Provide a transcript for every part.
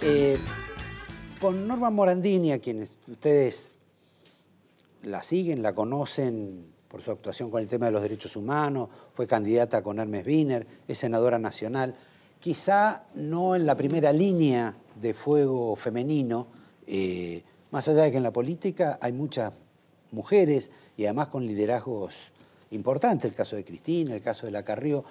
Eh, con Norma Morandini, a quienes ustedes la siguen, la conocen por su actuación con el tema de los derechos humanos, fue candidata con Hermes Wiener, es senadora nacional, quizá no en la primera línea de fuego femenino, más allá de que en la política hay muchas mujeres y además con liderazgos importantes, el caso de Cristina, el caso de la Carrió.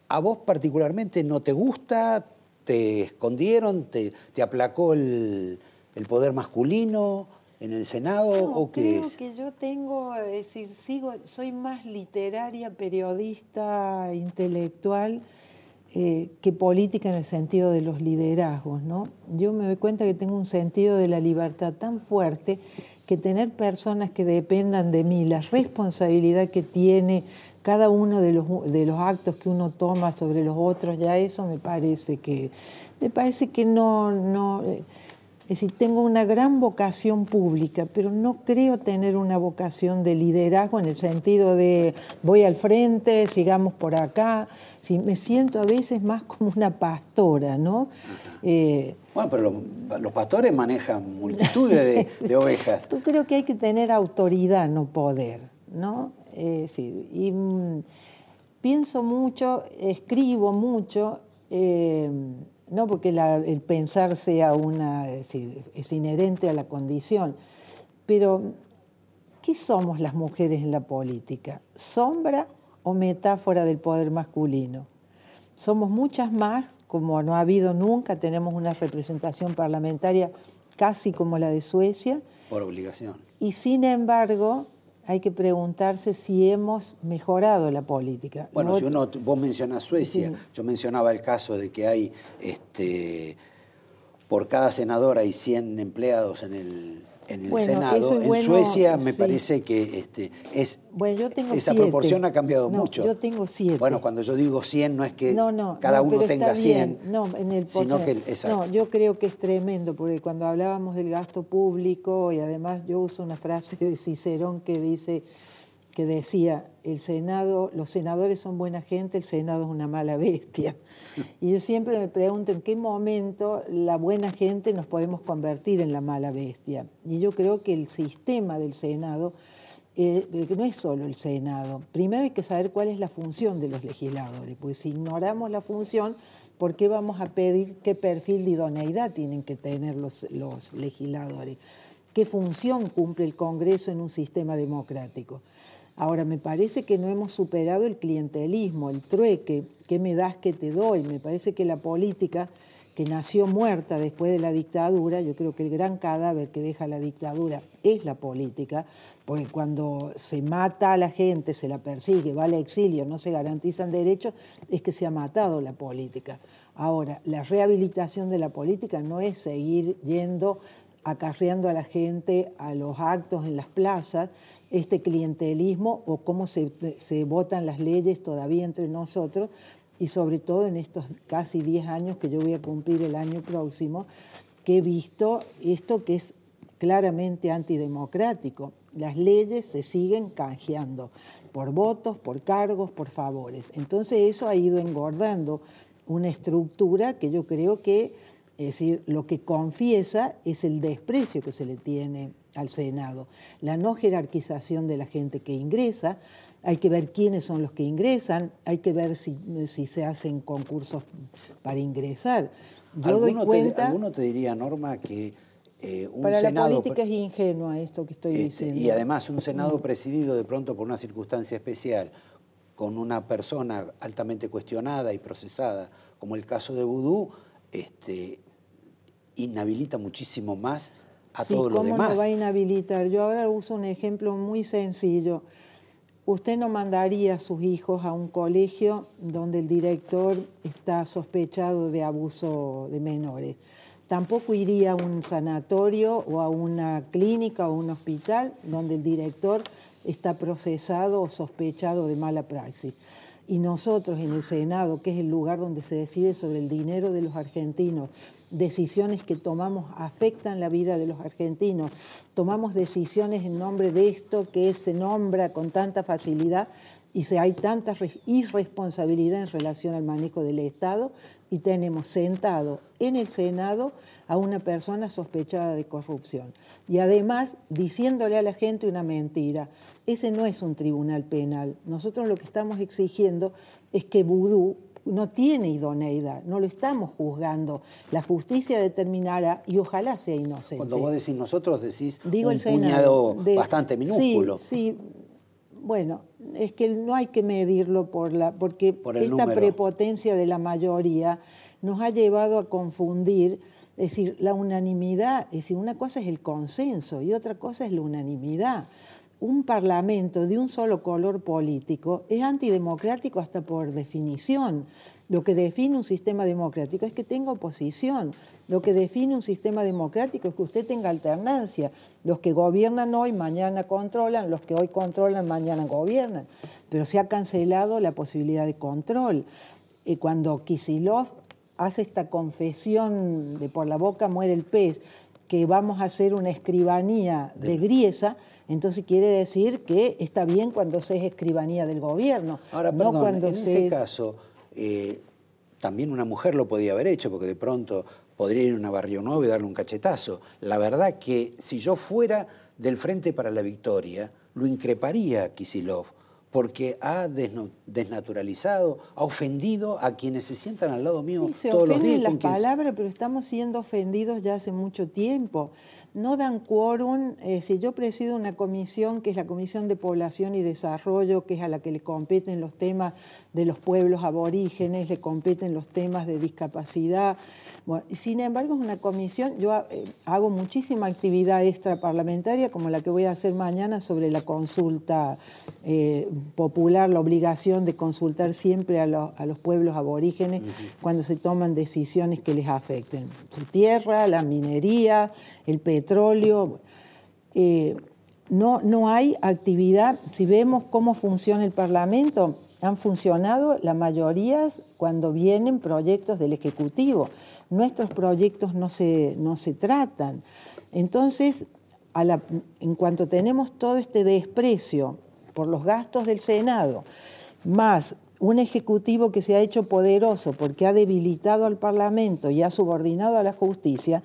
¿A vos particularmente no te gusta? ¿Te escondieron? ¿Te aplacó el poder masculino en el Senado? No, ¿O qué es? creo que yo tengo, es decir, soy más literaria, periodista, intelectual, que política en el sentido de los liderazgos, ¿no? Yo me doy cuenta que tengo un sentido de la libertad tan fuerte que tener personas que dependan de mí, la responsabilidad que tiene cada uno de los actos que uno toma sobre los otros, ya eso me parece que no. Es decir, tengo una gran vocación pública, pero no creo tener una vocación de liderazgo en el sentido de voy al frente, sigamos por acá. Sí, me siento a veces más como una pastora, ¿no? Bueno, pero los pastores manejan multitudes de ovejas. Yo creo que hay que tener autoridad, no poder, ¿no? Sí, y pienso mucho, escribo mucho, no porque el pensar sea es inherente a la condición, pero ¿qué somos las mujeres en la política? ¿Sombra o metáfora del poder masculino? Somos muchas más, como no ha habido nunca, tenemos una representación parlamentaria casi como la de Suecia. Por obligación. Y sin embargo, hay que preguntarse si hemos mejorado la política. Bueno, vos mencionás Suecia, sí. Yo mencionaba el caso de que hay, por cada senador hay 100 empleados en el Senado. En Suecia me parece que esa proporción ha cambiado mucho. Yo tengo 7. Bueno, cuando yo digo 100 no es que cada uno tenga 100, sino que... No, yo creo que es tremendo, porque cuando hablábamos del gasto público, y además yo uso una frase de Cicerón que decía, los senadores son buena gente, el Senado es una mala bestia. Y yo siempre me pregunto en qué momento la buena gente nos podemos convertir en la mala bestia. Y yo creo que el sistema del Senado, no es solo el Senado. Primero hay que saber cuál es la función de los legisladores, porque si ignoramos la función, ¿por qué vamos a pedir qué perfil de idoneidad tienen que tener los legisladores? ¿Qué función cumple el Congreso en un sistema democrático? Ahora, me parece que no hemos superado el clientelismo, el trueque, ¿qué me das, qué te doy? Me parece que la política, que nació muerta después de la dictadura, yo creo que el gran cadáver que deja la dictadura es la política, porque cuando se mata a la gente, se la persigue, va al exilio, no se garantizan derechos, es que se ha matado la política. Ahora, la rehabilitación de la política no es seguir yendo, acarreando a la gente a los actos en las plazas, este clientelismo o cómo se votan las leyes todavía entre nosotros, y sobre todo en estos casi 10 años que yo voy a cumplir el año próximo, que he visto esto que es claramente antidemocrático. Las leyes se siguen canjeando por votos, por cargos, por favores. Entonces eso ha ido engordando una estructura que yo creo que, es decir, lo que confiesa es el desprecio que se le tiene al Senado, la no jerarquización de la gente que ingresa. Hay que ver quiénes son los que ingresan, hay que ver si se hacen concursos para ingresar. ¿Alguno te diría, Norma, que un para Senado... la política es ingenua esto que estoy diciendo. Y además un Senado presidido de pronto por una circunstancia especial, con una persona altamente cuestionada y procesada, como el caso de Vudú, inhabilita muchísimo más a todos los demás. ¿Cómo no va a inhabilitar? Yo ahora uso un ejemplo muy sencillo. Usted no mandaría a sus hijos a un colegio donde el director está sospechado de abuso de menores. Tampoco iría a un sanatorio o a una clínica o un hospital donde el director está procesado o sospechado de mala praxis. Y nosotros en el Senado, que es el lugar donde se decide sobre el dinero de los argentinos, decisiones que tomamos afectan la vida de los argentinos, tomamos decisiones en nombre de esto que se nombra con tanta facilidad y hay tanta irresponsabilidad en relación al manejo del Estado, y tenemos sentado en el Senado a una persona sospechada de corrupción. Y además diciéndole a la gente una mentira. Ese no es un tribunal penal. Nosotros lo que estamos exigiendo es que Vudú no tiene idoneidad, no lo estamos juzgando. La justicia determinará y ojalá sea inocente. Cuando vos decís nosotros, decís Digo un puñado bastante minúsculo. Sí, bueno, es que no hay que medirlo porque esta prepotencia de la mayoría nos ha llevado a confundir, es decir, la unanimidad, es decir, una cosa es el consenso y otra cosa es la unanimidad. Un parlamento de un solo color político es antidemocrático hasta por definición. Lo que define un sistema democrático es que tenga oposición. Lo que define un sistema democrático es que usted tenga alternancia. Los que gobiernan hoy, mañana controlan, los que hoy controlan, mañana gobiernan. Pero se ha cancelado la posibilidad de control. Cuando Kicillof hace esta confesión de por la boca muere el pez, que vamos a hacer una escribanía de Griesa, entonces quiere decir que está bien cuando se es escribanía del gobierno. Ahora, perdón, no cuando en ese caso, también una mujer lo podía haber hecho, porque de pronto podría ir a una Barrio Nuevo y darle un cachetazo. La verdad que si yo fuera del Frente para la Victoria, lo increparía a Kicillof, porque ha desnaturalizado, ha ofendido a quienes se sientan al lado mío todos los días. Se ofenden las palabras, pero estamos siendo ofendidos ya hace mucho tiempo. No dan quórum. Si yo presido una comisión, que es la Comisión de Población y Desarrollo, que es a la que le competen los temas de los pueblos aborígenes, le competen los temas de discapacidad. Bueno, sin embargo, es una comisión, yo hago muchísima actividad extraparlamentaria, como la que voy a hacer mañana sobre la consulta popular, la obligación de consultar siempre a los pueblos aborígenes cuando se toman decisiones que les afecten. Su tierra, la minería, el petróleo. No hay actividad. Si vemos cómo funciona el Parlamento, han funcionado la mayoría cuando vienen proyectos del Ejecutivo. Nuestros proyectos no se tratan. Entonces, en cuanto tenemos todo este desprecio por los gastos del Senado, más un Ejecutivo que se ha hecho poderoso porque ha debilitado al Parlamento y ha subordinado a la justicia,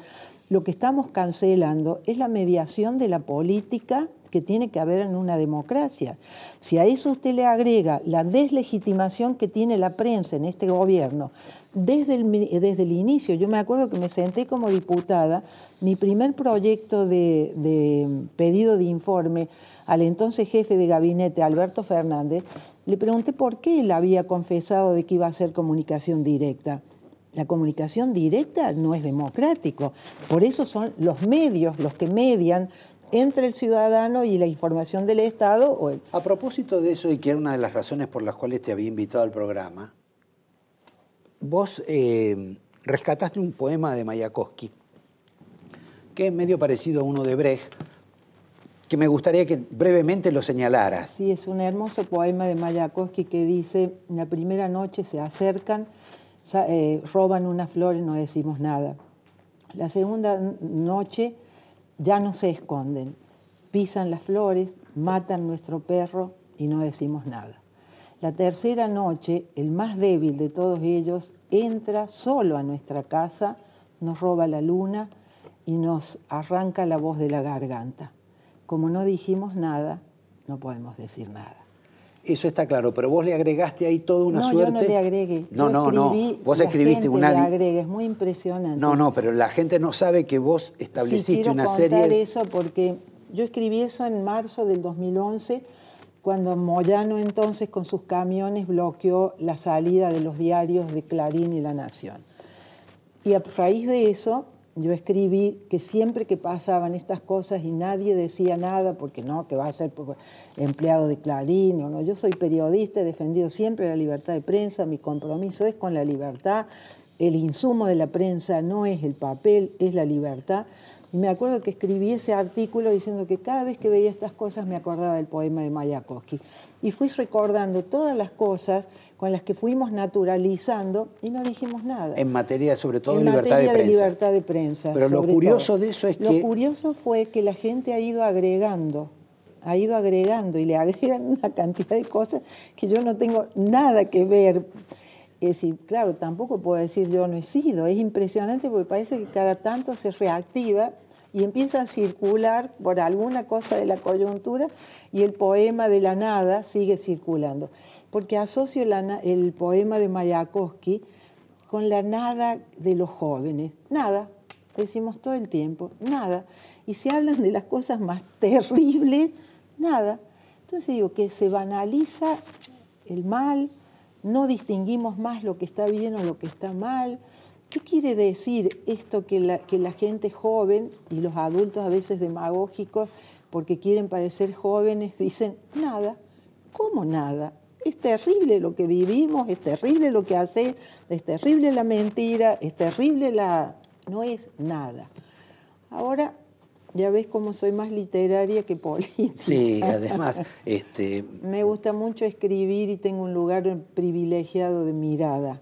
lo que estamos cancelando es la mediación de la política que tiene que haber en una democracia. Si a eso usted le agrega la deslegitimación que tiene la prensa en este gobierno, desde el inicio, yo me acuerdo que me senté como diputada, mi primer proyecto de pedido de informe al entonces jefe de gabinete, Alberto Fernández, le pregunté por qué él había confesado de que iba a hacer comunicación directa. La comunicación directa no es democrático, por eso son los medios los que median entre el ciudadano y la información del Estado. A propósito de eso, y que era una de las razones por las cuales te había invitado al programa, vos rescataste un poema de Mayakovsky, que es medio parecido a uno de Brecht, que me gustaría que brevemente lo señalaras. Sí, es un hermoso poema de Mayakovsky que dice: la primera noche se acercan, roban una flor y no decimos nada. La segunda noche ya no se esconden, pisan las flores, matan nuestro perro y no decimos nada. La tercera noche, el más débil de todos ellos entra solo a nuestra casa, nos roba la luna y nos arranca la voz de la garganta. Como no dijimos nada, no podemos decir nada. Eso está claro, pero vos le agregaste ahí toda una suerte. No, yo no le agregué. No. Vos escribiste una... Le agregué, es muy impresionante. No, pero la gente no sabe que vos estableciste una serie... Sí, quiero contar eso porque yo escribí eso en marzo del 2011, cuando Moyano entonces con sus camiones bloqueó la salida de los diarios de Clarín y La Nación. Y a raíz de eso, yo escribí que siempre que pasaban estas cosas y nadie decía nada, porque no, que va a ser empleado de Clarín o no, yo soy periodista, he defendido siempre la libertad de prensa, mi compromiso es con la libertad, el insumo de la prensa no es el papel, es la libertad. Y me acuerdo que escribí ese artículo diciendo que cada vez que veía estas cosas me acordaba del poema de Mayakovsky. Y fui recordando todas las cosas con las que fuimos naturalizando y no dijimos nada. En materia, sobre todo, de libertad de prensa. En materia de libertad de prensa. Pero lo curioso de eso es que... Lo curioso fue que la gente ha ido agregando y le agregan una cantidad de cosas que yo no tengo nada que ver. Es decir, claro, tampoco puedo decir yo no he sido. Es impresionante porque parece que cada tanto se reactiva y empieza a circular por alguna cosa de la coyuntura y el poema de la nada sigue circulando. Porque asocio el poema de Mayakovsky con la nada de los jóvenes. Nada, decimos todo el tiempo, nada. Y se hablan de las cosas más terribles, nada. Entonces digo que se banaliza el mal, no distinguimos más lo que está bien o lo que está mal. ¿Qué quiere decir esto que la gente joven y los adultos a veces demagógicos, porque quieren parecer jóvenes, dicen nada? ¿Cómo nada? Es terrible lo que vivimos, es terrible lo que haces, es terrible la mentira, es terrible la... No es nada. Ahora, ya ves cómo soy más literaria que política. Sí, además... Me gusta mucho escribir y tengo un lugar privilegiado de mirada.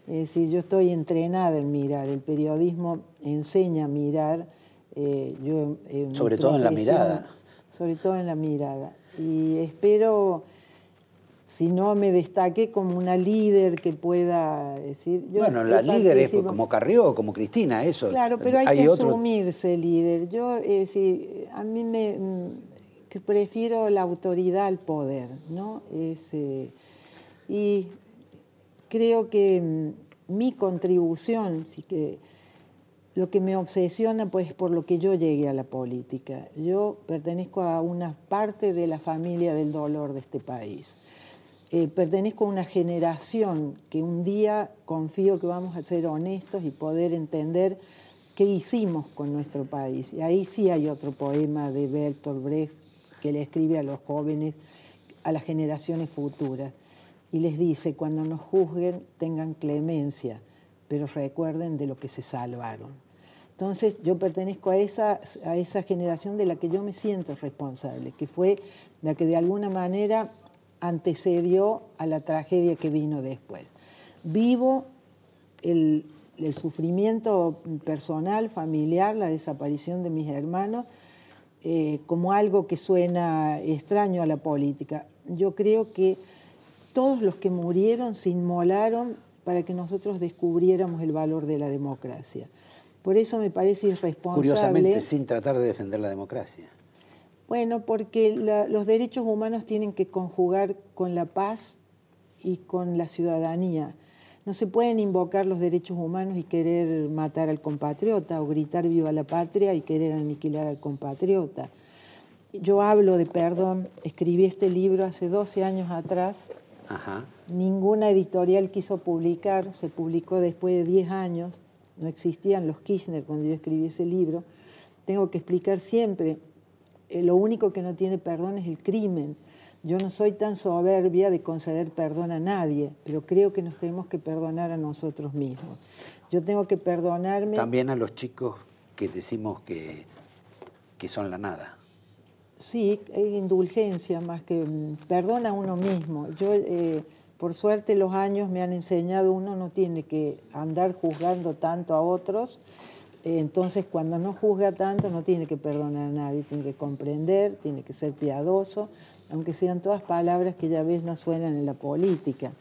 Es decir, yo estoy entrenada en mirar. El periodismo enseña a mirar. Sobre todo en la mirada. Sobre todo en la mirada. Y espero... Si no me destaqué como una líder que pueda decir... Bueno, la líder es como Carrió o como Cristina, eso. Claro, pero hay que asumirse líder. Yo, a mí que prefiero la autoridad al poder, ¿no? Y creo que mi contribución, lo que me obsesiona, pues, por lo que yo llegué a la política. Yo pertenezco a una parte de la familia del dolor de este país. Pertenezco a una generación que un día confío que vamos a ser honestos y poder entender qué hicimos con nuestro país. Y ahí sí hay otro poema de Bertolt Brecht que le escribe a los jóvenes, a las generaciones futuras, y les dice: cuando nos juzguen, tengan clemencia, pero recuerden de lo que se salvaron. Entonces yo pertenezco a esa generación de la que yo me siento responsable, que fue la que de alguna manera antecedió a la tragedia que vino después. Vivo el sufrimiento personal, familiar, la desaparición de mis hermanos, como algo que suena extraño a la política. Yo creo que todos los que murieron se inmolaron para que nosotros descubriéramos el valor de la democracia. Por eso me parece irresponsable... Curiosamente, sin tratar de defender la democracia. Bueno, porque los derechos humanos tienen que conjugar con la paz y con la ciudadanía. No se pueden invocar los derechos humanos y querer matar al compatriota o gritar viva la patria y querer aniquilar al compatriota. Yo hablo de perdón, escribí este libro hace 12 años atrás. Ajá. Ninguna editorial quiso publicar, se publicó después de 10 años. No existían los Kirchner cuando yo escribí ese libro. Tengo que explicar siempre... Lo único que no tiene perdón es el crimen. Yo no soy tan soberbia de conceder perdón a nadie, pero creo que nos tenemos que perdonar a nosotros mismos. Yo tengo que perdonarme... También a los chicos que decimos que son la nada. Sí, hay indulgencia más que perdón a uno mismo. Yo, por suerte, los años me han enseñado, uno no tiene que andar juzgando tanto a otros. Entonces, cuando no juzga tanto, no tiene que perdonar a nadie, tiene que comprender, tiene que ser piadoso, aunque sean todas palabras que ya ves no suenan en la política.